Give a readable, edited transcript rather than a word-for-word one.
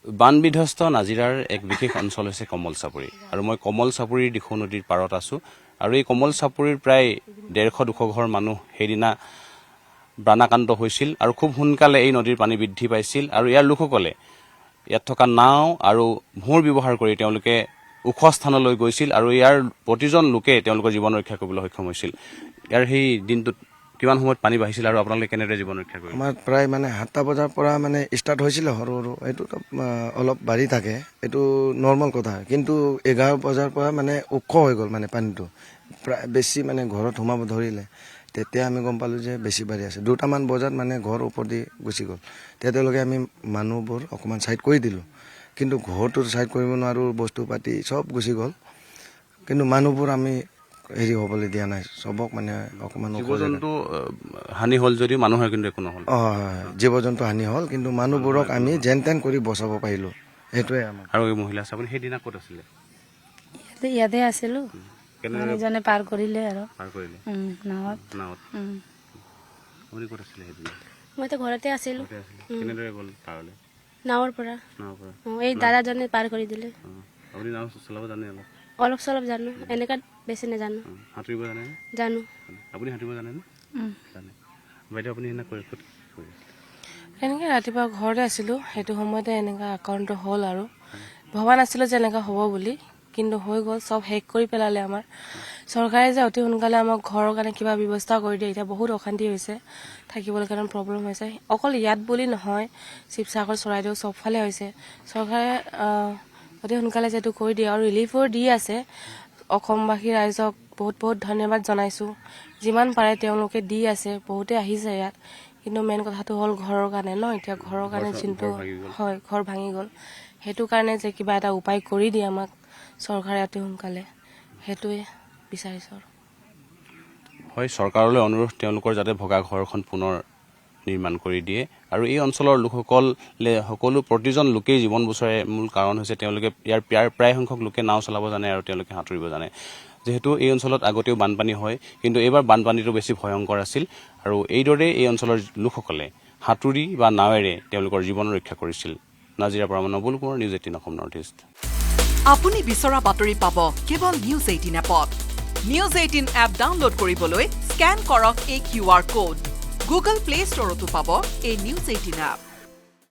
বানবিধ্বস্ত নাজিৰাৰ এক বিশেষ অঞ্চল হৈছে কমল চাপৰি আৰু মই কমল চাপৰিৰ দিখৌ নদীৰ পাৰত আছোঁ আৰু এই কমল চাপৰিৰ প্ৰায় 150-200 ঘৰ মানুহ সেইদিনা বানাক্ৰান্ত হৈছিল আৰু খুব সোনকালে এই নদীৰ পানী বৃদ্ধি পাইছিল আৰু ইয়াৰ লোকসকলে ইয়াত থকা নাও আৰু ভোৰ ব্যৱহাৰ কৰি তেওঁলোকে ওখ স্থানলৈ গৈছিল আৰু ইয়াৰ প্ৰতিজন লোকে তেওঁলোকৰ জীৱন ৰক্ষা কৰিবলৈ সক্ষম হৈছিল। ইয়াৰ সেই দিনটোত কিমান সময়ত পানী বাঢ়িছিল আৰু আপোনালোকে কেনেদৰে জীৱন ৰক্ষা কৰিলে? আমাৰ প্ৰায় 7টা বজাৰ পৰা ষ্টাৰ্ট হৈছিল সৰু এইটো অলপ বাঢ়ি থাকে, এইটো নৰ্মেল কথা, কিন্তু 11 বজাৰ পৰা ওখ হৈ গ'ল পানীটো প্ৰায় বেছি ঘৰত সোমাব ধৰিলে। তেতিয়া আমি গম পালোঁ যে বেছি বাঢ়ি আছে। 2টামান বজাত ঘৰ ওপৰেদি গুচি গ'ল। তেওঁলোকে আমি মানুহবোৰ অকণমান ছাইড কৰি দিলোঁ, কিন্তু ঘৰটো ছাইড কৰিব নোৱাৰোঁ, বস্তু পাতি চব গুচি গ'ল, কিন্তু মানুহবোৰ আমি হেৰি হ'বলৈ দিয়া নাই, চবক অকণমান জীৱ জন্তু হানি হ'ল যদিও মানুহৰ কিন্তু একো নহ'ল। হয়, জীৱ জন্তু হানি হ'ল, কিন্তু মানুহবোৰক আমি যেন তেন কৰি বচাব পাৰিলোঁ, সেইটোৱে আমাৰ। আৰু এই মহিলা আপুনি সেইদিনা ক'ত আছিলে? ইয়াতে আছিলোঁ, মানুহজনে পাৰ কৰিলে আৰু নাৱত। আপুনি ক'ত আছিলে সেইদিনা? মইতো ঘৰতে আছিলোঁ। কেনেদৰে গ'ল পাৰলৈ? নাৱৰ পৰা এই দাদাজনে পাৰ কৰি দিলে। আপুনি নাও চলাব জানে? অলপ চলপ জানো, এনেকুৱা বেছি নাজানো। সাঁতুৰিব জানে? জানো। আপুনি সাঁতুৰিব জানেনে? জানে। বাইদেউ আপুনি ক'ত কৰি আছিলে? এনেকৈ ৰাতিপুৱা ঘৰতে আছিলোঁ, সেইটো সময়তে এনেকুৱা আক্ৰান্ত হ'ল আৰু ভবা নাছিলোঁ যে এনেকুৱা হ'ব বুলি, কিন্তু হৈ গ'ল, চব শেষ কৰি পেলালে আমাৰ চৰকাৰে যে অতি সোনকালে আমাক ঘৰৰ কাৰণে কিবা ব্যৱস্থা কৰি দিয়ে। এতিয়া বহুত অশান্তি হৈছে, থাকিবলৈ কাৰণে প্ৰব্লেম হৈছে, অকল ইয়াত বুলি নহয়, শিৱসাগৰ চৰাইদেউ চবফালে হৈছে। চৰকাৰে অতি সোনকালে যিহেতু কৰি দিয়ে আৰু ৰিলিফো দি আছে, অসমবাসী ৰাইজক বহুত বহুত ধন্যবাদ জনাইছোঁ। যিমান পাৰে তেওঁলোকে দি আছে, বহুতে আহিছে ইয়াত, কিন্তু মেইন কথাটো হ'ল ঘৰৰ কাৰণে এতিয়া ঘৰৰ কাৰণে যোনটো হয়, ঘৰ ভাঙি গ'ল, সেইটো কাৰণে যে কিবা এটা উপায় কৰি দিয়ে আমাক চৰকাৰে অতি সোনকালে, সেইটোৱে বিচাৰিছোঁ। হয়, চৰকাৰলৈ অনুৰোধ তেওঁলোকৰ যাতে ভগা ঘৰখন পুনৰ নিৰ্মাণ কৰি দিয়ে আৰু এই অঞ্চলৰ লোকসকলে প্ৰতিজন লোকেই জীৱন বচৰাৰ মূল কাৰণ হৈছে তেওঁলোকে ইয়াৰ প্ৰায় সংখ্যক লোকে নাও চলাব জানে আৰু তেওঁলোকে সাঁতুৰিব জানে। যিহেতু এই অঞ্চলত আগতেও বানপানী হয়, কিন্তু এইবাৰ বানপানীটো বেছি ভয়ংকৰ আছিল আৰু এইদৰে এই অঞ্চলৰ লোকসকলে সাঁতুৰি বা নাৱেৰে তেওঁলোকৰ জীৱন ৰক্ষা কৰিছিল। নাজিৰাৰ পৰা নবুল Konwar, news 18 Assam north east. আপুনি বিচৰা বাতৰি পাব কেৱল নিউজ 18 এপত। নিউজ 18 এপ ডাউনলোড কৰিবলৈ স্কেন কৰক এই QR কোড। গুগল প্লে ষ্টৰতো পাব এই নিউজ 18 এপ।